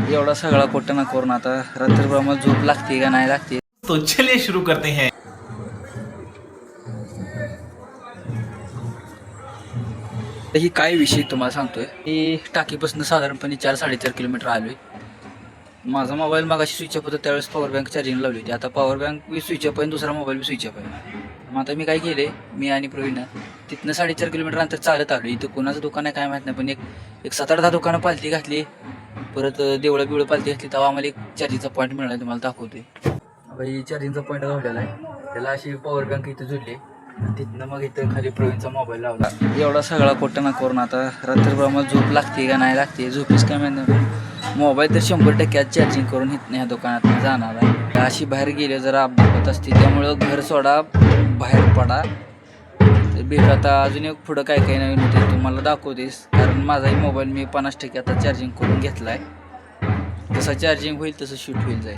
एवढा सगळा कोटना करून आता रात्रभर मला झोप लागते का नाही लागते. तो चलिए शुरू करते हैं. ही काय विषय तुम्हाला सांगतोय की टाकीपासून साधारणपणे 4-4.5 किलोमीटर आलोय. माझा मोबाईल मागाशी स्विच ऑफ होता, त्यावेळेस पॉवर बँक चार्जिंग लावली होती. आता पॉवर बँक बी स्विच ऑफ आहे, दुसरा मोबाईल बी स्विच ऑफ आहे. मग आता मी काय केले, मी आणि प्रवीण तिथनं 4.5 किलोमीटर अंतर चालत आलो. इथं कोणाचं दुकान आहे काय माहीत नाही, पण एक 7-8 दुकानं पालती घातली, परत देवळं बिवळं पालती घातली. तेव्हा आम्हाला एक चार्जिंगचा पॉईंट मिळाला, तुम्हाला दाखवते. ही चार्जिंगचा पॉईंट गावलेला आहे, त्याला अशी पॉवर बँक इथं जोडली. तिथनं मग इथं खाली प्रवीणचा मोबाईल लावला. एवढा सगळा कोटना करून आता रात्रभर मला झोप लागते का नाही लागते, झोपीस काय माहीत नाही. मोबाईल तर 100% चार्जिंग करून इथनं ह्या दुकानात जाणार आहे. अशी बाहेर गेले जरा अपडेट होत असते, त्यामुळं घर सोडा, बाहेर पडा. तर भेटू आता अजून एक पुढं काय काय नवीन होते तुम्हाला दाखवतेस, कारण माझाही मोबाईल मी 50% आता चार्जिंग करून घेतला आहे. जसं चार्जिंग होईल तसं शूट होईल जाईल.